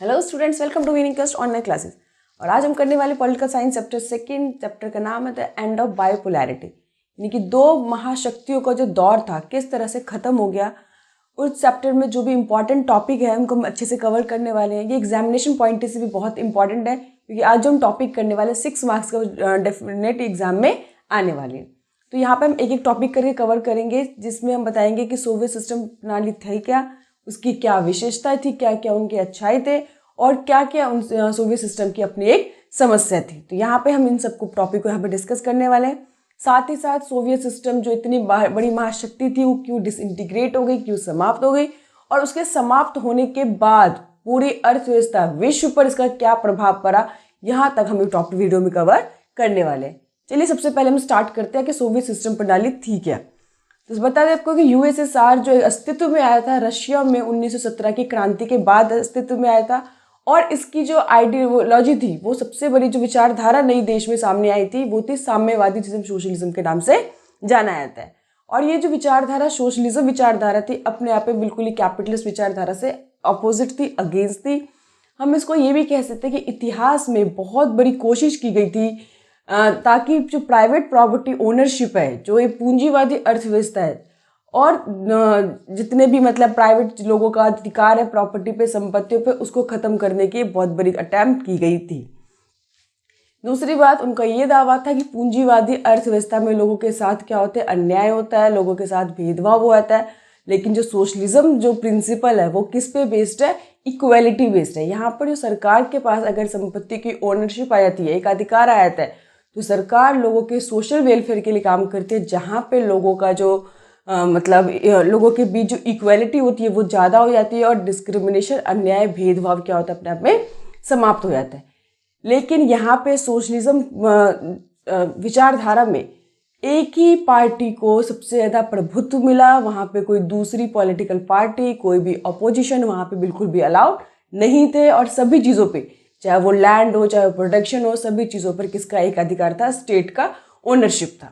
Hello students, welcome to Winningcast online classes. और आज हम करने वाले political science chapter second. Chapter का नाम है द एंड ऑफ बायोपोलैरिटी, यानी कि दो महाशक्तियों का जो दौर था किस तरह से खत्म हो गया। उस चैप्टर में जो भी इंपॉर्टेंट टॉपिक है उनको हम अच्छे से कवर करने वाले हैं। ये एग्जामिनेशन पॉइंट से भी बहुत इंपॉर्टेंट है, क्योंकि आज जो हम टॉपिक करने वाले 6 मार्क्स का डेफिनेट एग्जाम में आने वाले हैं। तो यहाँ पे हम एक एक टॉपिक करके कवर करेंगे, जिसमें हम बताएंगे कि सोवियत सिस्टम प्रणाली थी क्या, उसकी क्या विशेषताएं थी, क्या क्या उनके अच्छाई थे और क्या क्या उन सोवियत सिस्टम की अपनी एक समस्या थी। तो यहाँ पे हम इन सबको टॉपिक को यहाँ पे डिस्कस करने वाले हैं। साथ ही साथ सोवियत सिस्टम जो इतनी बड़ी महाशक्ति थी वो क्यों डिसइंटीग्रेट हो गई, क्यों समाप्त हो गई, और उसके समाप्त होने के बाद पूरी अर्थव्यवस्था विश्व पर इसका क्या प्रभाव पड़ा, यहाँ तक हम टॉपिक वीडियो में कवर करने वाले हैं। चलिए सबसे पहले हम स्टार्ट करते हैं कि सोवियत सिस्टम प्रणाली थी क्या। तो बता दें आपको कि यूएसएसआर जो अस्तित्व में आया था रशिया में 1917 की क्रांति के बाद अस्तित्व में आया था, और इसकी जो आइडियोलॉजी थी वो सबसे बड़ी जो विचारधारा नई देश में सामने आई थी वो थी साम्यवादी, जिसे सोशलिज्म के नाम से जाना जाता है। और ये जो विचारधारा सोशलिज्म विचारधारा थी अपने आप में बिल्कुल ही कैपिटलिस्ट विचारधारा से अपोजिट थी, अगेंस्ट थी। हम इसको ये भी कह सकते हैं कि इतिहास में बहुत बड़ी कोशिश की गई थी ताकि जो प्राइवेट प्रॉपर्टी ओनरशिप है, जो ये पूंजीवादी अर्थव्यवस्था है, और जितने भी मतलब प्राइवेट लोगों का अधिकार है प्रॉपर्टी पे, संपत्तियों पे, उसको खत्म करने की बहुत बड़ी अटेम्प्ट की गई थी। दूसरी बात, उनका ये दावा था कि पूंजीवादी अर्थव्यवस्था में लोगों के साथ क्या होता है, अन्याय होता है, लोगों के साथ भेदभाव होता है। लेकिन जो सोशलिज्म जो प्रिंसिपल है वो किस पे बेस्ड है, इक्वेलिटी बेस्ड है। यहाँ पर जो सरकार के पास अगर संपत्ति की ओनरशिप आ जाती है, एक अधिकार आ जाता है, तो सरकार लोगों के सोशल वेलफेयर के लिए काम करती है, जहाँ पे लोगों का जो मतलब लोगों के बीच जो इक्वेलिटी होती है वो ज़्यादा हो जाती है, और डिस्क्रिमिनेशन, अन्याय, भेदभाव क्या होता है अपने आप में समाप्त हो जाता है। लेकिन यहाँ पे सोशलिज्म विचारधारा में एक ही पार्टी को सबसे ज़्यादा प्रभुत्व मिला। वहाँ पे कोई दूसरी पॉलिटिकल पार्टी, कोई भी अपोजिशन वहाँ पे बिल्कुल भी अलाउड नहीं थे, और सभी चीज़ों पे, चाहे वो लैंड हो, चाहे वो प्रोडक्शन हो, सभी चीज़ों पर किसका एक अधिकार था, स्टेट का ओनरशिप था।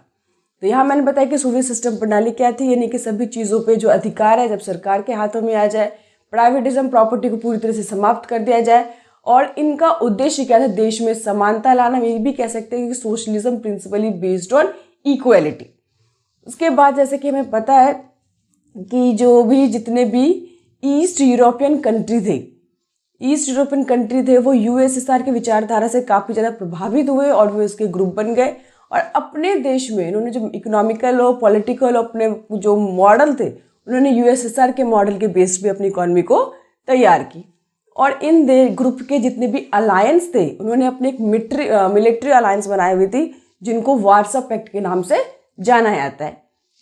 तो यहाँ मैंने बताया कि सोवियत सिस्टम प्रणाली क्या थी, यानी कि सभी चीज़ों पे जो अधिकार है जब सरकार के हाथों में आ जाए, प्राइवेटिज्म, प्रॉपर्टी को पूरी तरह से समाप्त कर दिया जाए। और इनका उद्देश्य क्या था, देश में समानता लाना। ये भी कह सकते हैं कि socialism principally based on equality. उसके बाद जैसे कि हमें पता है कि जो भी जितने भी ईस्ट यूरोपियन कंट्री थे वो यूएसएसआर की विचारधारा से काफ़ी ज़्यादा प्रभावित हुए, और वो इसके ग्रुप बन गए। और अपने देश में इन्होंने जो इकोनॉमिकल और पॉलिटिकल अपने जो मॉडल थे, उन्होंने यूएसएसआर के मॉडल के बेस पे अपनी इकोनॉमी को तैयार की। और इन ग्रुप के जितने भी अलायंस थे, उन्होंने अपने एक मिलिट्री अलायंस बनाए हुए थी, जिनको वार्सा पैक्ट के नाम से जाना जाता है।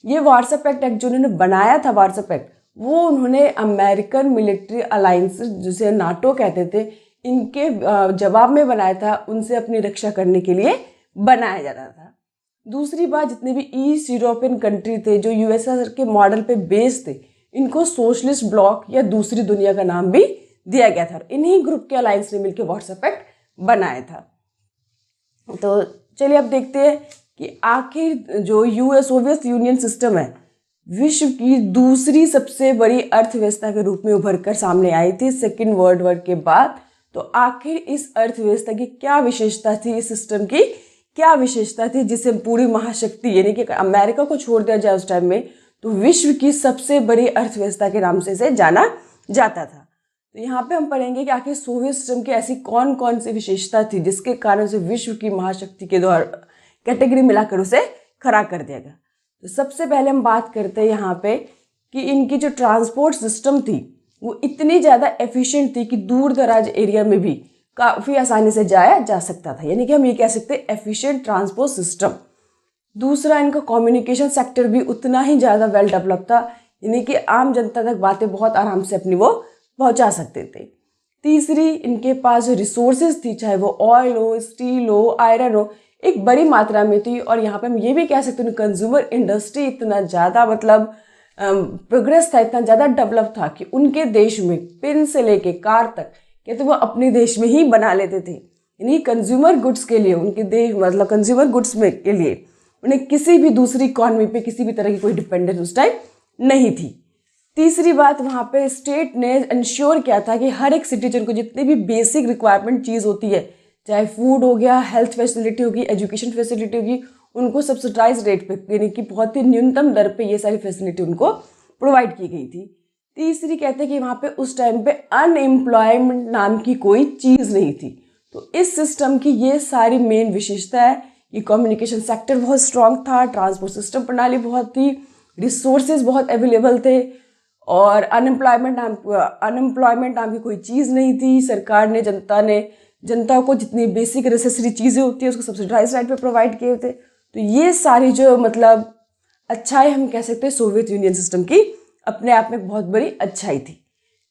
ये वार्सा पैक्ट जो उन्होंने बनाया था, वार्सा पैक्ट, वो उन्होंने अमेरिकन मिलिट्री अलायंस, जिसे नाटो कहते थे, इनके जवाब में बनाया था। उनसे अपनी रक्षा करने के लिए बनाया जा रहा था। दूसरी बात, जितने भी ईस्ट यूरोपियन कंट्री थे जो यूएसएसआर के मॉडल पे बेस्ड थे, इनको सोशलिस्ट ब्लॉक या दूसरी दुनिया का नाम भी दिया गया था। इन्हीं ग्रुप के अलायंस ने मिलकर वार्सा पैक्ट बनाया था। तो चलिए अब देखते हैं कि आखिर जो सोवियत यूनियन सिस्टम है, विश्व की दूसरी सबसे बड़ी अर्थव्यवस्था के रूप में उभर कर सामने आई थी सेकेंड वर्ल्ड वॉर के बाद। तो आखिर इस अर्थव्यवस्था की क्या विशेषता थी, इस सिस्टम की क्या विशेषता थी, जिसे पूरी महाशक्ति, यानी कि अमेरिका को छोड़ दिया जाए उस टाइम में, तो विश्व की सबसे बड़ी अर्थव्यवस्था के नाम से इसे जाना जाता था। तो यहाँ पे हम पढ़ेंगे कि आखिर सोवियत सिस्टम की ऐसी कौन कौन सी विशेषता थी जिसके कारण उसे विश्व की महाशक्ति के द्वारा कैटेगरी मिलाकर उसे खड़ा कर दिया गया। तो सबसे पहले हम बात करते हैं यहाँ पे कि इनकी जो ट्रांसपोर्ट सिस्टम थी वो इतनी ज़्यादा एफिशिएंट थी कि दूर दराज एरिया में भी काफ़ी आसानी से जाया जा सकता था, यानी कि हम ये कह सकते हैं एफिशिएंट ट्रांसपोर्ट सिस्टम। दूसरा, इनका कम्युनिकेशन सेक्टर भी उतना ही ज़्यादा वेल डेवलप था, यानी कि आम जनता तक बातें बहुत आराम से अपनी वो पहुंचा सकते थे। तीसरी, इनके पास जो रिसोर्सेज थी, चाहे वो ऑयल हो, स्टील हो, आयरन हो, एक बड़ी मात्रा में थी। और यहाँ पे हम ये भी कह सकते हैं कंज्यूमर इंडस्ट्री इतना ज़्यादा मतलब प्रोग्रेस था, इतना ज़्यादा डेवलप था कि उनके देश में पेन से लेके कार तक कहते वो अपने देश में ही बना लेते थे। यानी कंज्यूमर गुड्स के लिए उनके देश मतलब कंज्यूमर गुड्स में के लिए उन्हें किसी भी दूसरी इकॉनमी पे किसी भी तरह की कोई डिपेंडेंस उस टाइम नहीं थी। तीसरी बात, वहाँ पे स्टेट ने इंश्योर किया था कि हर एक सिटीजन को जितनी भी बेसिक रिक्वायरमेंट चीज़ होती है, चाहे फूड हो गया, हेल्थ फैसिलिटी होगी, एजुकेशन फैसिलिटी होगी, उनको सब्सिडाइज रेट पे यानी कि बहुत ही न्यूनतम दर पे ये सारी फैसिलिटी उनको प्रोवाइड की गई थी। तीसरी कहते हैं कि वहाँ पे उस टाइम पे अनएम्प्लॉयमेंट नाम की कोई चीज़ नहीं थी। तो इस सिस्टम की ये सारी मेन विशेषता है। ये कम्युनिकेशन सेक्टर बहुत स्ट्रांग था, ट्रांसपोर्ट सिस्टम प्रणाली बहुत थी, रिसोर्सेज बहुत अवेलेबल थे, और अनएम्प्लॉयमेंट नाम की कोई चीज़ नहीं थी। सरकार ने जनता को जितनी बेसिक नेसेसरी चीज़ें होती है उसको सब्सिडाइज रेट पे प्रोवाइड किए थे। तो ये सारी जो मतलब अच्छाई हम कह सकते हैं सोवियत यूनियन सिस्टम की अपने आप में बहुत बड़ी अच्छाई थी।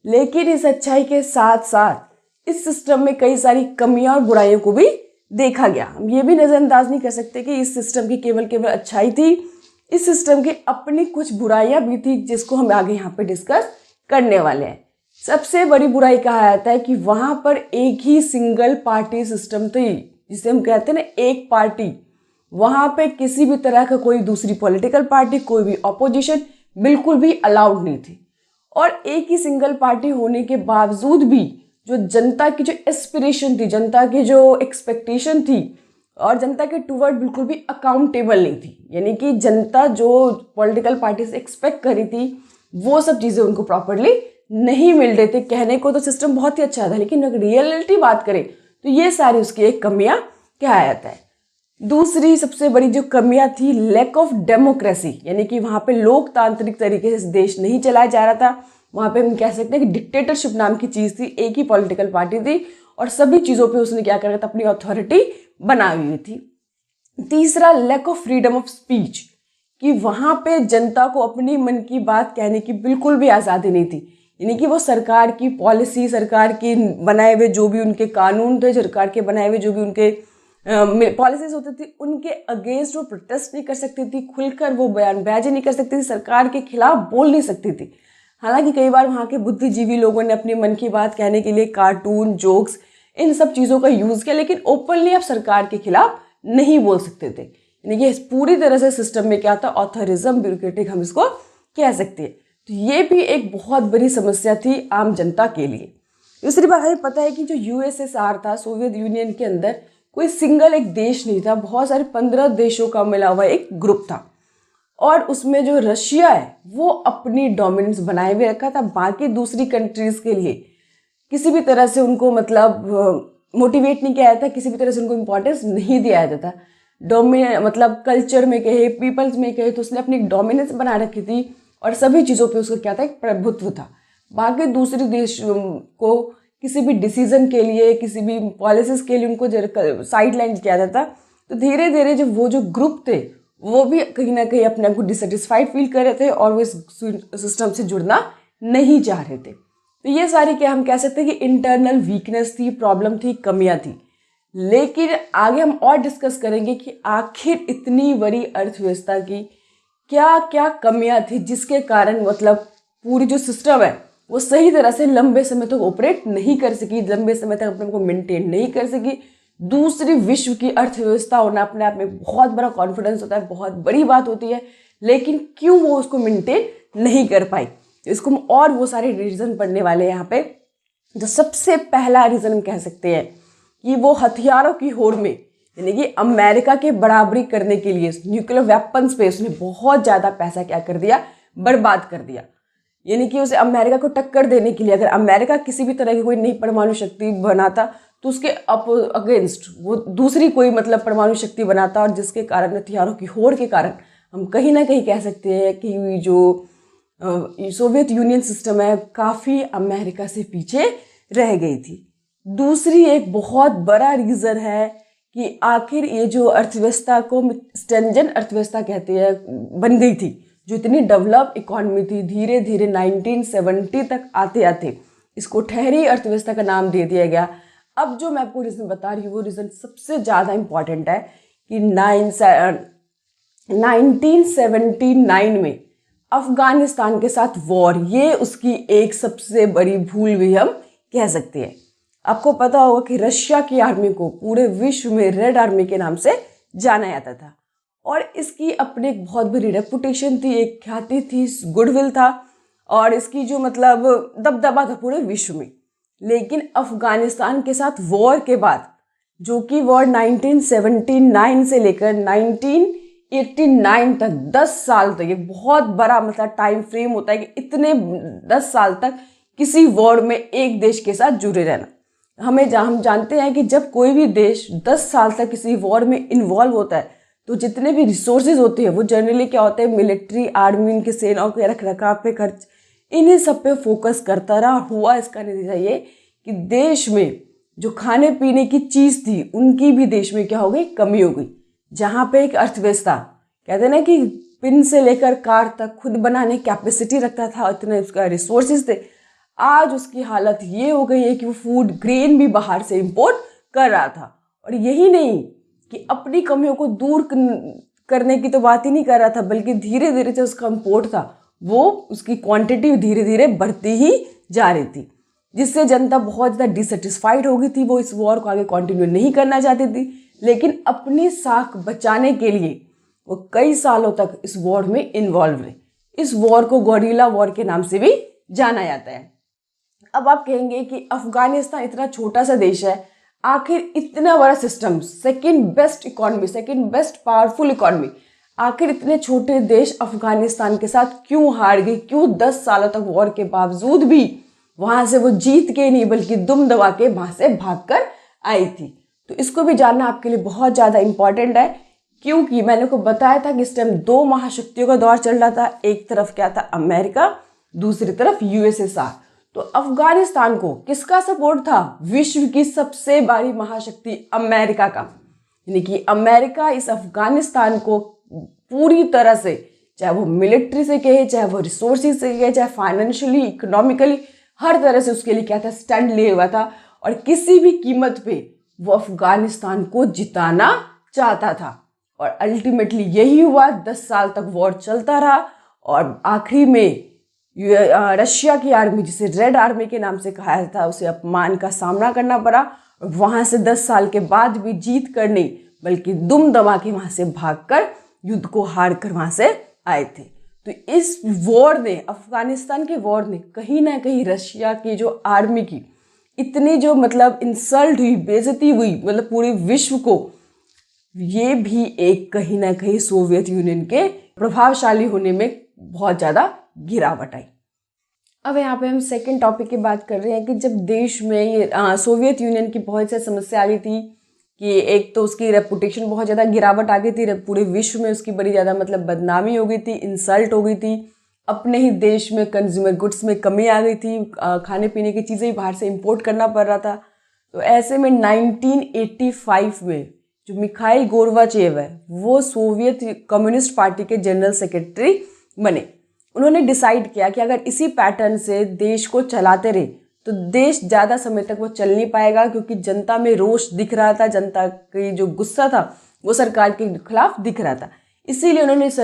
लेकिन इस अच्छाई के साथ साथ इस सिस्टम में कई सारी कमियां और बुराइयों को भी देखा गया। हम ये भी नज़रअंदाज नहीं कर सकते कि इस सिस्टम की केवल अच्छाई थी, इस सिस्टम की अपनी कुछ बुराइयां भी थी, जिसको हम आगे यहाँ पे डिस्कस करने वाले हैं। सबसे बड़ी बुराई कहा जाता है कि वहाँ पर एक ही सिंगल पार्टी सिस्टम थी, जिसे हम कहते हैं ना एक पार्टी। वहाँ पे किसी भी तरह का कोई दूसरी पॉलिटिकल पार्टी, कोई भी ऑपोजिशन बिल्कुल भी अलाउड नहीं थी। और एक ही सिंगल पार्टी होने के बावजूद भी जो जनता की जो एस्पिरेशन थी, जनता की जो एक्सपेक्टेशन थी, और जनता के टूवर्ड बिल्कुल भी अकाउंटेबल नहीं थी। यानी कि जनता जो पॉलिटिकल पार्टी से एक्सपेक्ट करी थी वो सब चीज़ें उनको प्रॉपरली नहीं मिल रहे थे। कहने को तो सिस्टम बहुत ही अच्छा था, लेकिन अगर रियलिटी बात करें तो ये सारी उसकी एक कमियां कहा जाता है। दूसरी सबसे बड़ी जो कमियां थी, लैक ऑफ डेमोक्रेसी, यानी कि वहाँ पे लोकतांत्रिक तरीके से देश नहीं चलाया जा रहा था। वहाँ पे हम कह सकते हैं कि डिक्टेटरशिप नाम की चीज़ थी, एक ही पॉलिटिकल पार्टी थी और सभी चीज़ों पे उसने क्या कर रखा था, अपनी अथॉरिटी बनाई हुई थी। तीसरा, lack of freedom of speech, कि वहाँ पे जनता को अपनी मन की बात कहने की बिल्कुल भी आज़ादी नहीं थी। यानी कि वो सरकार की पॉलिसी, सरकार के बनाए हुए जो भी उनके कानून थे, सरकार के बनाए हुए जो भी उनके पॉलिसीज होती थी, उनके अगेंस्ट वो प्रोटेस्ट नहीं कर सकती थी, खुलकर वो बयानबाजी नहीं कर सकती थी, सरकार के खिलाफ बोल नहीं सकती थी। हालांकि कई बार वहाँ के बुद्धिजीवी लोगों ने अपनी मन की बात कहने के लिए कार्टून, जोक्स, इन सब चीज़ों का यूज़ किया, लेकिन ओपनली आप सरकार के खिलाफ नहीं बोल सकते थे। यानी कि पूरी तरह से सिस्टम में क्या था, ऑथरिज्म, ब्यूरोक्रेटिक हम इसको कह सकते हैं। तो ये भी एक बहुत बड़ी समस्या थी आम जनता के लिए। दूसरी बात हमें पता है कि जो यूएसएसआर था, सोवियत यूनियन के अंदर कोई सिंगल एक देश नहीं था, बहुत सारे 15 देशों का मिला हुआ एक ग्रुप था। और उसमें जो रशिया है वो अपनी डोमिनेंस बनाए हुए रखा था। बाकी दूसरी कंट्रीज के लिए किसी भी तरह से उनको मतलब मोटिवेट नहीं किया जाता, किसी भी तरह से उनको इम्पोर्टेंस नहीं दिया जाता था। मतलब कल्चर में कहे, पीपल्स में कहे, तो उसने अपनी डोमिनेंस बना रखी थी और सभी चीज़ों पे उसका क्या था, एक प्रभुत्व था। बाकी दूसरे देश को किसी भी डिसीजन के लिए, किसी भी पॉलिसीज के लिए उनको साइड लाइन किया जाता। तो धीरे धीरे जो वो जो ग्रुप थे वो भी कहीं ना कहीं अपने आप को डिससेटिस्फाइड फील कर रहे थे और वो इस सिस्टम से जुड़ना नहीं चाह रहे थे। तो ये सारी क्या हम कह सकते हैं कि इंटरनल वीकनेस थी, प्रॉब्लम थी, कमियां थी। लेकिन आगे हम और डिस्कस करेंगे कि आखिर इतनी बड़ी अर्थव्यवस्था की क्या क्या कमियां थी जिसके कारण मतलब पूरी जो सिस्टम है वो सही तरह से लंबे समय तक ऑपरेट नहीं कर सकी, लंबे समय तक अपने को मेंटेन नहीं कर सकी। दूसरी विश्व की अर्थव्यवस्था होना अपने आप में बहुत बड़ा कॉन्फिडेंस होता है, बहुत बड़ी बात होती है, लेकिन क्यों वो उसको मेंटेन नहीं कर पाई, इसको हम और वो सारे रीजन पढ़ने वाले हैं यहाँ पे। जो सबसे पहला रीजन हम कह सकते हैं कि वो हथियारों की होड़ में, यानी कि अमेरिका के बराबरी करने के लिए न्यूक्लियर वेपन्स पे उसने बहुत ज़्यादा पैसा क्या कर दिया, बर्बाद कर दिया। यानी कि उसे अमेरिका को टक्कर देने के लिए अगर अमेरिका किसी भी तरह की कोई नई परमाणु शक्ति बनाता तो उसके अगेंस्ट वो दूसरी कोई मतलब परमाणु शक्ति बनाता, और जिसके कारण हथियारों की होड़ के कारण हम कहीं ना कहीं कह सकते हैं कि जो सोवियत यूनियन सिस्टम है काफ़ी अमेरिका से पीछे रह गई थी। दूसरी एक बहुत बड़ा रीज़न है कि आखिर ये जो अर्थव्यवस्था को स्टेंजन अर्थव्यवस्था कहते हैं बन गई थी, जो इतनी डेवलप इकोनॉमी थी, धीरे धीरे 1970 तक आते आते इसको ठहरी अर्थव्यवस्था का नाम दे दिया गया। अब जो मैं आपको रीज़न बता रही हूँ वो रीज़न सबसे ज़्यादा इम्पॉर्टेंट है कि 1979 में अफगानिस्तान के साथ वॉर, ये उसकी एक सबसे बड़ी भूल भी हम कह सकते हैं। आपको पता होगा कि रशिया की आर्मी को पूरे विश्व में रेड आर्मी के नाम से जाना जाता था और इसकी अपनी एक बहुत बड़ी रेपुटेशन थी, एक ख्याति थी, गुडविल था। और इसकी जो मतलब दबदबा था पूरे विश्व में। लेकिन अफगानिस्तान के साथ वॉर के बाद, जो कि वॉर 1979 से लेकर 1989 तक 10 साल तक, एक बहुत बड़ा मतलब टाइम फ्रेम होता है कि इतने 10 साल तक किसी वॉर में एक देश के साथ जुड़े रहना। हम जानते हैं कि जब कोई भी देश 10 साल तक किसी वॉर में इन्वॉल्व होता है तो जितने भी रिसोर्सेज होते हैं वो जनरली क्या होते हैं, मिलिट्री, आर्मी, इनकी सेनाओं के रख रखाव पे खर्च, इन्हीं सब पे फोकस करता रहा। हुआ इसका नतीजा ये कि देश में जो खाने पीने की चीज़ थी उनकी भी देश में क्या हो गई, कमी हो गई। जहाँ पे एक अर्थव्यवस्था, कहते हैं ना कि पिन से लेकर कार तक खुद बनाने कैपेसिटी रखता था, इतने उसका रिसोर्सेज थे, आज उसकी हालत ये हो गई है कि वो फूड ग्रेन भी बाहर से इंपोर्ट कर रहा था। और यही नहीं कि अपनी कमियों को दूर करने की तो बात ही नहीं कर रहा था, बल्कि धीरे धीरे जो उसका इंपोर्ट था वो उसकी क्वांटिटी धीरे धीरे बढ़ती ही जा रही थी, जिससे जनता बहुत ज़्यादा डिससेटिस्फाइड हो गई थी। वो इस वॉर को आगे कंटिन्यू नहीं करना चाहती थी, लेकिन अपनी साख बचाने के लिए वो कई सालों तक इस वॉर में इन्वॉल्व रहे। इस वॉर को गोरिल्ला वॉर के नाम से भी जाना जाता है। अब आप कहेंगे कि अफगानिस्तान इतना छोटा सा देश है, आखिर इतना बड़ा system, second best economy, second best powerful economy, आखिर इतने छोटे देश अफगानिस्तान के साथ क्यों हार गई? क्यों 10 सालों तक वॉर के बावजूद भी वहां से वो जीत के नहीं बल्कि दुम दबा के वहां से भागकर आई थी? तो इसको भी जानना आपके लिए बहुत ज़्यादा इंपॉर्टेंट है, क्योंकि मैंने को बताया था कि इस टाइम 2 महाशक्तियों का दौर चल रहा था। एक तरफ क्या था, अमेरिका, दूसरी तरफ यूएसएसआर। तो अफगानिस्तान को किसका सपोर्ट था? विश्व की सबसे बड़ी महाशक्ति अमेरिका का। यानी कि अमेरिका इस अफगानिस्तान को पूरी तरह से, चाहे वो मिलिट्री से कहे, चाहे वो रिसोर्सेज से कहे, चाहे फाइनेंशियली, इकोनॉमिकली, हर तरह से उसके लिए क्या था, स्टैंड लिए हुआ था। और किसी भी कीमत पे वो अफगानिस्तान को जिताना चाहता था। और अल्टीमेटली यही हुआ। 10 साल तक वॉर चलता रहा और आखिरी में रशिया की आर्मी, जिसे रेड आर्मी के नाम से कहा था, उसे अपमान का सामना करना पड़ा। और वहां से 10 साल के बाद भी जीत कर नहीं बल्कि दुम दबा के वहां से भागकर युद्ध को हार कर वहां से आए थे। तो इस वॉर ने, अफगानिस्तान के वॉर ने कहीं ना कहीं रशिया की जो आर्मी की इतनी जो मतलब इंसल्ट हुई, बेइज्जती हुई, मतलब पूरे विश्व को, ये भी एक कहीं ना कहीं सोवियत यूनियन के प्रभावशाली होने में बहुत ज़्यादा गिरावट आई। अब यहाँ पे हम सेकंड टॉपिक की बात कर रहे हैं कि जब देश में ये सोवियत यूनियन की बहुत सी समस्या आ गई थी कि एक तो उसकी रेपुटेशन बहुत ज़्यादा गिरावट आ गई थी, पूरे विश्व में उसकी बड़ी ज़्यादा मतलब बदनामी हो गई थी, इंसल्ट हो गई थी। अपने ही देश में कंज्यूमर गुड्स में कमी आ गई थी, खाने पीने की चीज़ें बाहर से इंपोर्ट करना पड़ रहा था। तो ऐसे में 1985 में जो मिखाइल गोर्बाचेव है वो सोवियत कम्युनिस्ट पार्टी के जनरल सेक्रेटरी बने। उन्होंने डिसाइड किया कि अगर इसी पैटर्न से देश को चलाते रहे तो देश ज़्यादा समय तक वो चल नहीं पाएगा, क्योंकि जनता में रोष दिख रहा था, जनता की जो गुस्सा था वो सरकार के खिलाफ दिख रहा था। इसीलिए उन्होंने इस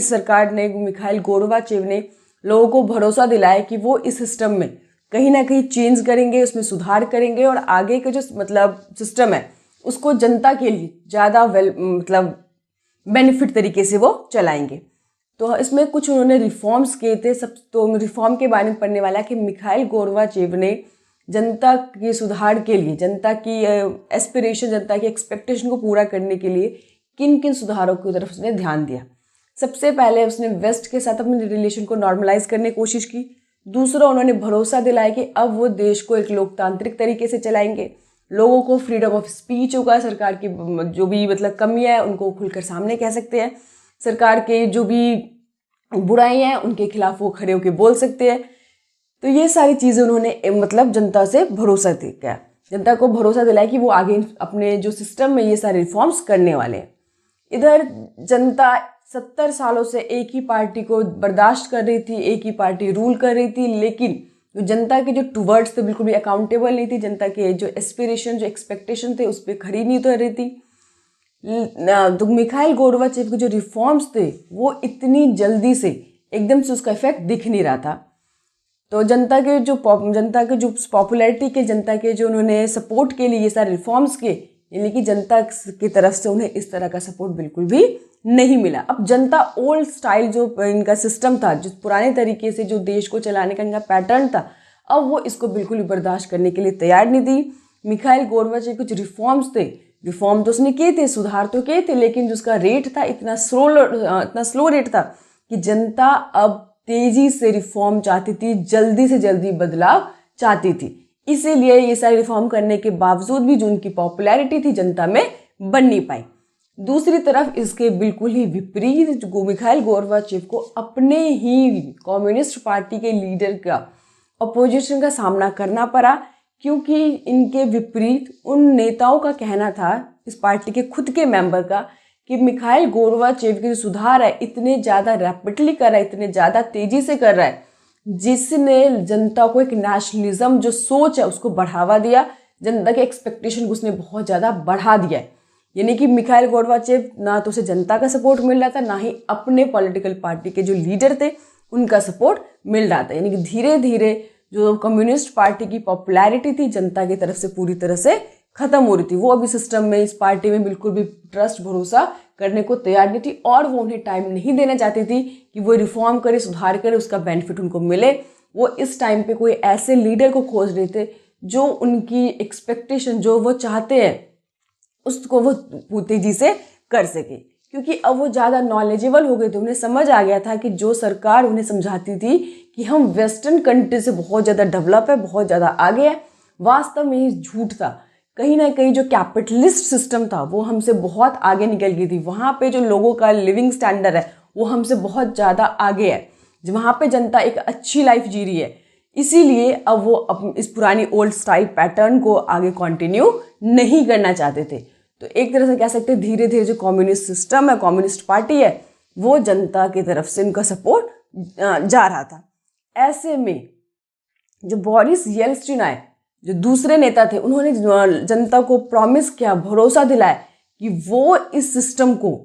सरकार ने, मिखाइल गोर्बाचेव ने लोगों को भरोसा दिलाया कि वो इस सिस्टम में कहीं ना कहीं चेंज करेंगे, उसमें सुधार करेंगे और आगे के जो मतलब सिस्टम है उसको जनता के लिए ज़्यादा मतलब बेनिफिट तरीके से वो चलाएंगे। तो इसमें कुछ उन्होंने रिफॉर्म्स किए थे। सब तो रिफॉर्म के बारे में पढ़ने वाला है कि मिखाइल गोर्बाचेव ने जनता के सुधार के लिए, जनता की एस्पिरेशन, जनता की एक्सपेक्टेशन को पूरा करने के लिए किन किन सुधारों की तरफ उसने ध्यान दिया। सबसे पहले उसने वेस्ट के साथ अपने रिलेशन को नॉर्मलाइज करने की कोशिश की। दूसरा, उन्होंने भरोसा दिलाया कि अब वो देश को एक लोकतांत्रिक तरीके से चलाएंगे, लोगों को फ्रीडम ऑफ स्पीच होगा, सरकार की जो भी मतलब कमियाँ है उनको खुलकर सामने कह सकते हैं, सरकार के जो भी बुराइयां हैं उनके खिलाफ वो खड़े होकर बोल सकते हैं। तो ये सारी चीज़ें उन्होंने मतलब जनता से भरोसा दिया, जनता को भरोसा दिलाया कि वो आगे अपने जो सिस्टम में ये सारे रिफॉर्म्स करने वाले हैं। इधर जनता 70 सालों से एक ही पार्टी को बर्दाश्त कर रही थी, एक ही पार्टी रूल कर रही थी, लेकिन जो जनता के जो टूवर्ड्स थे बिल्कुल भी अकाउंटेबल नहीं थी, जनता के जो एस्पिरेशन, जो एक्सपेक्टेशन थे उस पर खड़ी नहीं उतर रही थी। तो मिखाइल गोर्बाचेव के जो रिफॉर्म्स थे वो इतनी जल्दी से एकदम से उसका इफेक्ट दिख नहीं रहा था। तो जनता के जो पॉपुलैरिटी के, जनता के जो उन्होंने सपोर्ट के लिए ये सारे रिफॉर्म्स के, यानी कि जनता की तरफ से उन्हें इस तरह का सपोर्ट बिल्कुल भी नहीं मिला। अब जनता ओल्ड स्टाइल जो इनका सिस्टम था, जो पुराने तरीके से जो देश को चलाने का इनका पैटर्न था, अब वो इसको बिल्कुल भी बर्दाश्त करने के लिए तैयार नहीं थी। मिखाइल गोर्बाचेव कुछ रिफॉर्म्स थे, रिफॉर्म तो उसने किए थे, सुधार तो किए थे, लेकिन जो उसका रेट था इतना स्लो रेट था कि जनता अब तेजी से रिफॉर्म चाहती थी, जल्दी से जल्दी बदलाव चाहती थी। इसीलिए ये सारे रिफॉर्म करने के बावजूद भी जो उनकी पॉपुलैरिटी थी जनता में बन नहीं पाई। दूसरी तरफ इसके बिल्कुल ही विपरीत मिखाइल गोर्बाचेव को अपने ही कम्युनिस्ट पार्टी के लीडर का अपोजिशन का सामना करना पड़ा, क्योंकि इनके विपरीत उन नेताओं का कहना था, इस पार्टी के खुद के मेंबर का, कि मिखाइल गोर्बाचेव के जो सुधार है इतने ज़्यादा रैपिडली कर रहा है, इतने ज़्यादा तेज़ी से कर रहा है, जिसने जनता को एक नेशनलिज्म जो सोच है उसको बढ़ावा दिया, जनता के एक्सपेक्टेशन को उसने बहुत ज़्यादा बढ़ा दिया है। यानी कि मिखाइल गोर्बाचेव ना तो उसे जनता का सपोर्ट मिल रहा था, ना ही अपने पॉलिटिकल पार्टी के जो लीडर थे उनका सपोर्ट मिल रहा था। यानी कि धीरे धीरे जो कम्युनिस्ट पार्टी की पॉपुलैरिटी थी जनता की तरफ से पूरी तरह से खत्म हो रही थी। वो अभी सिस्टम में, इस पार्टी में बिल्कुल भी ट्रस्ट भरोसा करने को तैयार नहीं थी, और वो उन्हें टाइम नहीं देना चाहती थी कि वो रिफॉर्म करे, सुधार करे, उसका बेनिफिट उनको मिले। वो इस टाइम पे कोई ऐसे लीडर को खोज रहे थे जो उनकी एक्सपेक्टेशन, जो वो चाहते हैं, उसको वो तेजी से कर सके, क्योंकि अब वो ज़्यादा नॉलेजेबल हो गए थे। उन्हें समझ आ गया था कि जो सरकार उन्हें समझाती थी कि हम वेस्टर्न कंट्री से बहुत ज़्यादा डेवलप है, बहुत ज़्यादा आगे है, वास्तव में ये झूठ था। कहीं ना कहीं जो कैपिटलिस्ट सिस्टम था वो हमसे बहुत आगे निकल गई थी। वहाँ पे जो लोगों का लिविंग स्टैंडर्ड है वो हमसे बहुत ज़्यादा आगे है, वहाँ पे जनता एक अच्छी लाइफ जी रही है। इसीलिए अब वो इस पुरानी ओल्ड स्टाइल पैटर्न को आगे कंटिन्यू नहीं करना चाहते थे। तो एक तरह से कह सकते हैं धीरे धीरे जो कम्युनिस्ट सिस्टम है, कम्युनिस्ट पार्टी है, वो जनता की तरफ से उनका सपोर्ट जा रहा था। ऐसे में जो बोरिस येल्त्सिन आए, जो दूसरे नेता थे, उन्होंने जनता को प्रॉमिस किया, भरोसा दिलाया कि वो इस सिस्टम को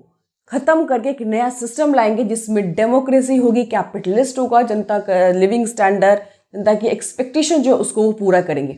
खत्म करके एक नया सिस्टम लाएंगे जिसमें डेमोक्रेसी होगी, कैपिटलिस्ट होगा, जनता का लिविंग स्टैंडर्ड, जनता की एक्सपेक्टेशन जो उसको वो पूरा करेंगे।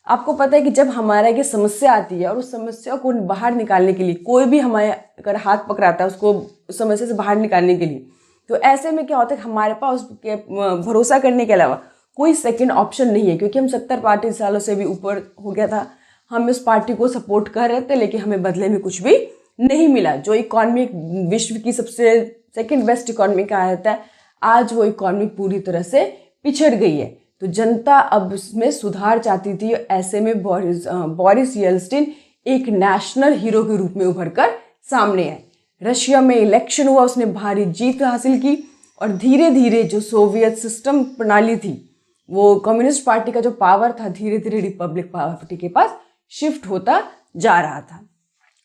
आपको पता है कि जब हमारा ये समस्या आती है और उस समस्या को बाहर निकालने के लिए कोई भी हमारे अगर हाथ पकड़ाता है उसको उस समस्या से बाहर निकालने के लिए, तो ऐसे में क्या होता है कि हमारे पास उसके भरोसा करने के अलावा कोई सेकंड ऑप्शन नहीं है, क्योंकि हम 70 सालों से भी ऊपर हो गया था, हम इस पार्टी को सपोर्ट कर रहे थे, लेकिन हमें बदले में कुछ भी नहीं मिला। जो इकॉनमी विश्व की सबसे सेकंड बेस्ट इकॉनमी कहा जाता है, आज वो इकॉनमी पूरी तरह से पिछड़ गई है। तो जनता अब इसमें सुधार चाहती थी। ऐसे में बोरिस येल्त्सिन एक नेशनल हीरो के रूप में उभर कर सामने आए। रशिया में इलेक्शन हुआ, उसने भारी जीत हासिल की, और धीरे धीरे जो सोवियत सिस्टम प्रणाली थी, वो कम्युनिस्ट पार्टी का जो पावर था, धीरे धीरे रिपब्लिक पार्टी के पास शिफ्ट होता जा रहा था।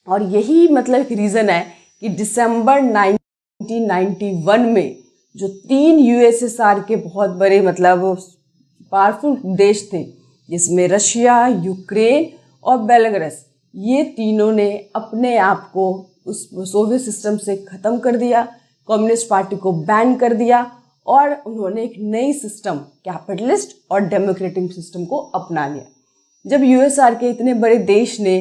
और यही मतलब एक रीज़न है कि दिसंबर 1991 में जो 3 यूएसएसआर के बहुत बड़े मतलब पावरफुल देश थे, जिसमें रशिया, यूक्रेन और बेलारूस, ये तीनों ने अपने आप को उस सोवियत सिस्टम से ख़त्म कर दिया, कम्युनिस्ट पार्टी को बैन कर दिया, और उन्होंने एक नई सिस्टम, कैपिटलिस्ट और डेमोक्रेटिक सिस्टम को अपना लिया। जब यूएसआर के इतने बड़े देश ने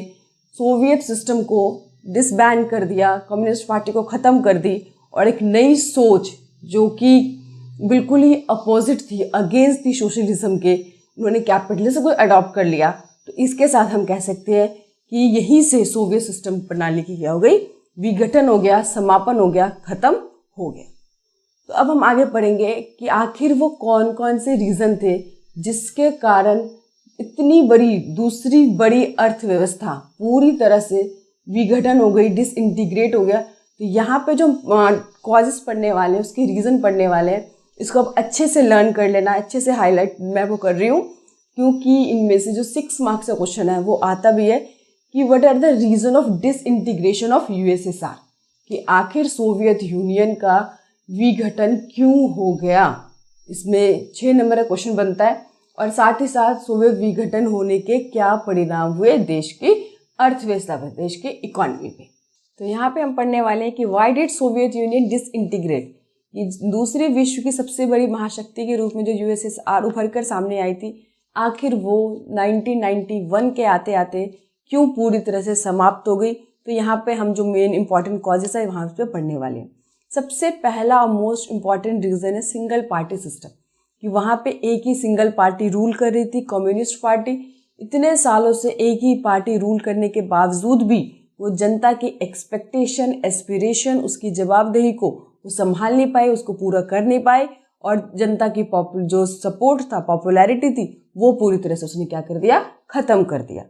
सोवियत सिस्टम को डिसबैन कर दिया, कम्युनिस्ट पार्टी को ख़त्म कर दी, और एक नई सोच जो कि बिल्कुल ही अपोजिट थी, अगेंस्ट थी सोशलिज्म के, उन्होंने कैपिटलिज्म को अडॉप्ट कर लिया, तो इसके साथ हम कह सकते हैं कि यहीं से सोवियत सिस्टम प्रणाली की क्या हो गई, विघटन हो गया, समापन हो गया, ख़त्म हो गया। तो अब हम आगे पढ़ेंगे कि आखिर वो कौन कौन से रीज़न थे जिसके कारण इतनी बड़ी दूसरी बड़ी अर्थव्यवस्था पूरी तरह से विघटन हो गई, डिसइंटीग्रेट हो गया। तो यहाँ पे जो कॉजेस पढ़ने वाले हैं, उसके रीज़न पढ़ने वाले हैं, इसको अब अच्छे से लर्न कर लेना, अच्छे से हाईलाइट मैं वो कर रही हूँ, क्योंकि इनमें से जो 6 मार्क्स का क्वेश्चन है वो आता भी है कि what are the reason of disintegration of USSR, कि आखिर सोवियत यूनियन का विघटन क्यों हो गया। इसमें 6 नंबर का क्वेश्चन बनता है, और साथ ही साथ सोवियत विघटन होने के क्या परिणाम हुए देश की अर्थव्यवस्था पर, देश की इकोनॉमी पे। तो यहाँ पे हम पढ़ने वाले हैं कि why did Soviet union disintegrate. ये दूसरे विश्व की सबसे बड़ी महाशक्ति के रूप में जो यूएसएसआर उभर कर सामने आई थी, आखिर वो 1991 के आते आते क्यों पूरी तरह से समाप्त हो गई। तो यहाँ पे हम जो मेन इंपॉर्टेंट कॉजेस है वहाँ पे पढ़ने वाले हैं। सबसे पहला और मोस्ट इम्पॉर्टेंट रीज़न है सिंगल पार्टी सिस्टम, कि वहाँ पे एक ही सिंगल पार्टी रूल कर रही थी, कम्युनिस्ट पार्टी। इतने सालों से एक ही पार्टी रूल करने के बावजूद भी वो जनता की एक्सपेक्टेशन, एस्पिरेशन, उसकी जवाबदेही को वो संभाल नहीं पाए, उसको पूरा कर नहीं पाए, और जनता की जो सपोर्ट था, पॉपुलैरिटी थी, वो पूरी तरह से उसने क्या कर दिया, खत्म कर दिया।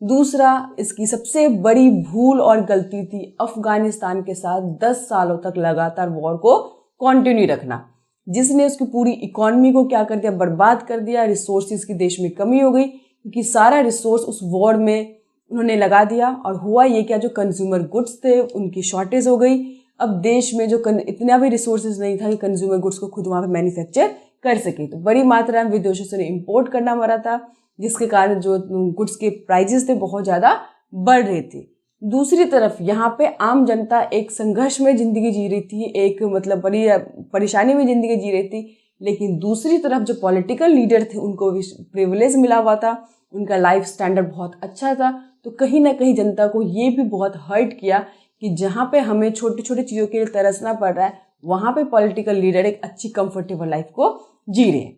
दूसरा, इसकी सबसे बड़ी भूल और गलती थी अफगानिस्तान के साथ 10 सालों तक लगातार वॉर को कंटिन्यू रखना, जिसने उसकी पूरी इकोनॉमी को क्या कर दिया, बर्बाद कर दिया। रिसोर्सेज की देश में कमी हो गई, क्योंकि सारा रिसोर्स उस वॉर में उन्होंने लगा दिया। और हुआ ये क्या, जो कंज्यूमर गुड्स थे उनकी शॉर्टेज हो गई। अब देश में जो इतना भी रिसोर्सेज नहीं था कि कंज्यूमर गुड्स को खुद वहाँ पे मैन्युफैक्चर कर सके, तो बड़ी मात्रा में विदेशों से इंपोर्ट करना पड़ा था, जिसके कारण जो गुड्स के प्राइजेस थे बहुत ज़्यादा बढ़ रहे थे। दूसरी तरफ यहाँ पे आम जनता एक संघर्ष में ज़िंदगी जी रही थी, एक मतलब बड़ी परेशानी में ज़िंदगी जी रही थी। लेकिन दूसरी तरफ जो पॉलिटिकल लीडर थे उनको भी प्रिविलेज मिला हुआ था, उनका लाइफ स्टैंडर्ड बहुत अच्छा था। तो कहीं ना कहीं जनता को ये भी बहुत हर्ट किया कि जहाँ पे हमें छोटी छोटी चीज़ों के लिए तरसना पड़ रहा है, वहाँ पे पॉलिटिकल लीडर एक अच्छी कंफर्टेबल लाइफ को जी रहे हैं।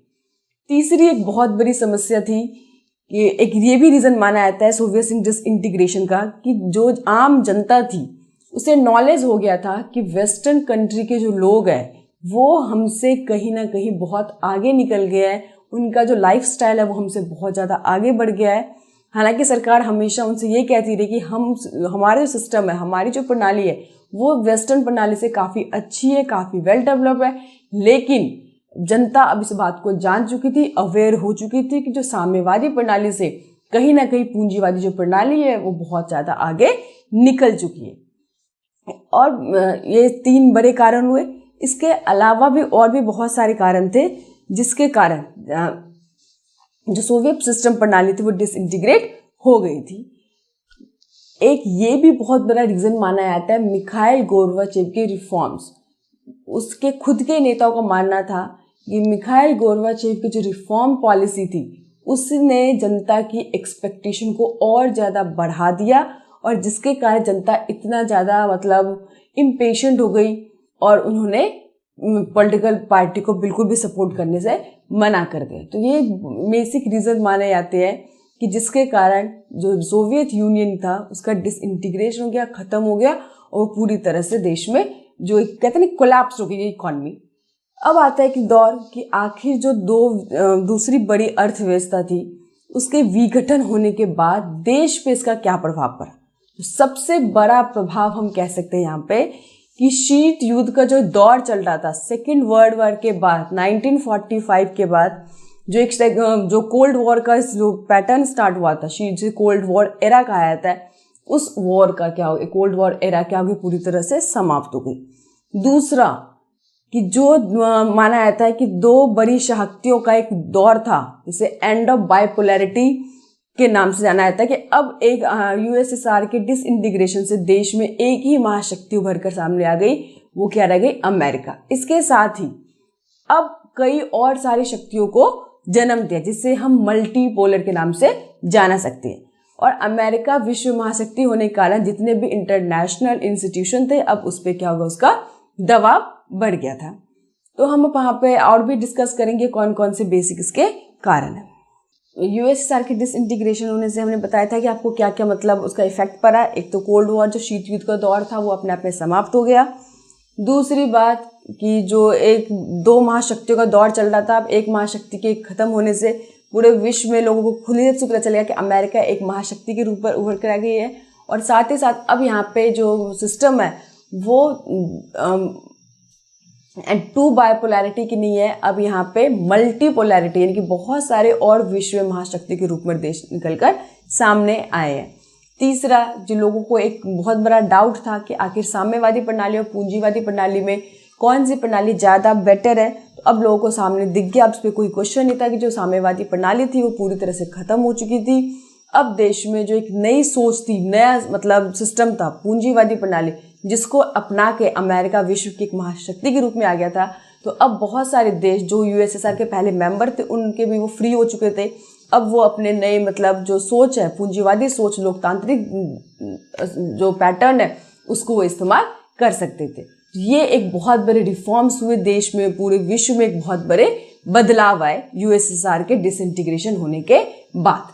तीसरी एक बहुत बड़ी समस्या थी कि एक ये भी रीज़न माना जाता है सोवियत डिसइंटीग्रेशन का, कि जो आम जनता थी उसे नॉलेज हो गया था कि वेस्टर्न कंट्री के जो लोग हैं वो हमसे कहीं ना कहीं बहुत आगे निकल गया है, उनका जो लाइफ स्टाइल है वो हमसे बहुत ज़्यादा आगे बढ़ गया है। हालांकि सरकार हमेशा उनसे ये कहती रही कि हमारे जो सिस्टम है, हमारी जो प्रणाली है वो वेस्टर्न प्रणाली से काफ़ी अच्छी है, काफ़ी वेल डेवलप है। लेकिन जनता अब इस बात को जान चुकी थी, अवेयर हो चुकी थी कि जो साम्यवादी प्रणाली से कहीं ना कहीं पूंजीवादी जो प्रणाली है वो बहुत ज़्यादा आगे निकल चुकी है। और ये 3 बड़े कारण हुए। इसके अलावा भी और भी बहुत सारे कारण थे जिसके कारण जो सोवियत सिस्टम प्रणाली थी वो डिसइंटीग्रेट हो गई थी। एक ये भी बहुत बड़ा रीज़न माना जाता है मिखाइल गोर्बाचेव के रिफॉर्म्स। उसके खुद के नेताओं का मानना था कि मिखाइल गोर्बाचेव की जो रिफॉर्म पॉलिसी थी उसने जनता की एक्सपेक्टेशन को और ज़्यादा बढ़ा दिया, और जिसके कारण जनता इतना ज़्यादा मतलब इम्पेशेंट हो गई और उन्होंने पॉलिटिकल पार्टी को बिल्कुल भी सपोर्ट करने से मना कर दिया। तो ये बेसिक रीज़न माने जाते हैं कि जिसके कारण जो सोवियत यूनियन था उसका डिसइंटीग्रेशन हो गया, ख़त्म हो गया, और पूरी तरह से देश में जो कहते हैं कोलैप्स हो गई इकॉनमी। अब आता है कि दौर कि आखिर जो दूसरी बड़ी अर्थव्यवस्था थी उसके विघटन होने के बाद देश पे इसका क्या प्रभाव पड़ा। तो सबसे बड़ा प्रभाव हम कह सकते हैं यहाँ पे कि शीत युद्ध का जो दौर चल रहा था सेकेंड वर्ल्ड वॉर के बाद 1945 के बाद जो कोल्ड वॉर का जो पैटर्न स्टार्ट हुआ था, शीत कोल्ड वॉर एरा कहा जाता है, उस वॉर का क्या हो गया, कोल्ड वॉर एरा क्या हो गई, पूरी तरह से समाप्त हो गई। दूसरा कि जो माना जाता है कि 2 बड़ी शक्तियों का एक दौर था, जिसे एंड ऑफ बाइपोलैरिटी के नाम से जाना जाता है, कि अब एक यूएसएसआर के डिसइंटीग्रेशन से देश में एक ही महाशक्ति उभर कर सामने आ गई, वो क्या रह गई, अमेरिका। इसके साथ ही अब कई और सारी शक्तियों को जन्म दिया जिसे हम मल्टीपोलर के नाम से जाना सकते हैं। और अमेरिका विश्व महाशक्ति होने के कारण जितने भी इंटरनेशनल इंस्टीट्यूशन थे अब उस पर क्या होगा, उसका दबाव बढ़ गया था। तो हम वहाँ पे और भी डिस्कस करेंगे कौन कौन से बेसिक इसके कारण है। यूएसएसआर के डिसइंटीग्रेशन होने से हमने बताया था कि आपको क्या क्या मतलब उसका इफेक्ट पड़ा। एक तो कोल्ड वॉर जो शीत युद्ध का दौर था वो अपने आप में समाप्त हो गया। दूसरी बात कि जो एक 2 महाशक्तियों का दौर चल रहा था, अब एक महाशक्ति के खत्म होने से पूरे विश्व में लोगों को खुले से पता चलेगा कि अमेरिका एक महाशक्ति के रूप में उभर कर आ गई है। और साथ ही साथ अब यहाँ पे जो सिस्टम है वो टू बाइपोलैरिटी की नहीं है, अब यहाँ पे मल्टीपोलैरिटी यानी कि बहुत सारे और विश्व महाशक्ति के रूप में देश निकलकर सामने आए हैं। तीसरा, जो लोगों को एक बहुत बड़ा डाउट था कि आखिर साम्यवादी प्रणाली और पूंजीवादी प्रणाली में कौन सी प्रणाली ज़्यादा बेटर है, तो अब लोगों को सामने दिख गया। अब उस पर कोई क्वेश्चन नहीं था कि जो साम्यवादी प्रणाली थी वो पूरी तरह से ख़त्म हो चुकी थी। अब देश में जो एक नई सोच थी, नया मतलब सिस्टम था, पूंजीवादी प्रणाली, जिसको अपना के अमेरिका विश्व की एक महाशक्ति के रूप में आ गया था। तो अब बहुत सारे देश जो यूएसएसआर के पहले मेंबर थे उनके भी वो फ्री हो चुके थे। अब वो अपने नए मतलब जो सोच है, पूंजीवादी सोच, लोकतांत्रिक जो पैटर्न है, उसको वो इस्तेमाल कर सकते थे। ये एक बहुत बड़े रिफॉर्म्स हुए देश में, पूरे विश्व में एक बहुत बड़े बदलाव आए यूएसएसआर के डिसइंटीग्रेशन होने के बाद।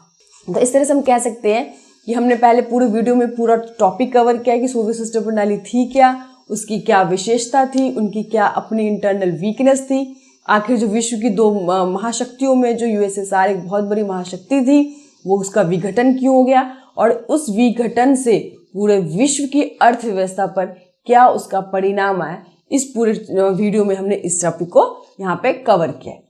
तो इस तरह से हम कह सकते हैं कि हमने पहले पूरे वीडियो में पूरा टॉपिक कवर किया कि सोवियत सिस्टम प्रणाली थी क्या, उसकी क्या विशेषता थी, उनकी क्या अपनी इंटरनल वीकनेस थी, आखिर जो विश्व की दो महाशक्तियों में जो यूएसएसआर एक बहुत बड़ी महाशक्ति थी, वो उसका विघटन क्यों हो गया, और उस विघटन से पूरे विश्व की अर्थव्यवस्था पर क्या उसका परिणाम आया। इस पूरे वीडियो में हमने इस टॉपिक को यहाँ पे कवर किया है।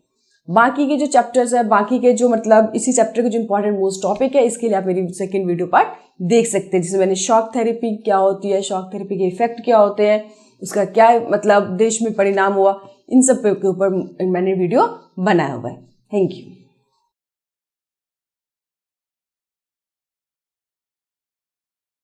बाकी के जो चैप्टर्स है, बाकी के जो मतलब इसी चैप्टर के जो इंपॉर्टेंट मोस्ट टॉपिक है, इसके लिए आप मेरी सेकंड वीडियो पार्ट देख सकते हैं, जिसमें मैंने शॉक थेरेपी क्या होती है, शॉक थेरेपी के इफेक्ट क्या होते हैं, उसका क्या मतलब देश में परिणाम हुआ, इन सब के ऊपर मैंने वीडियो बनाया हुआ है। Thank you.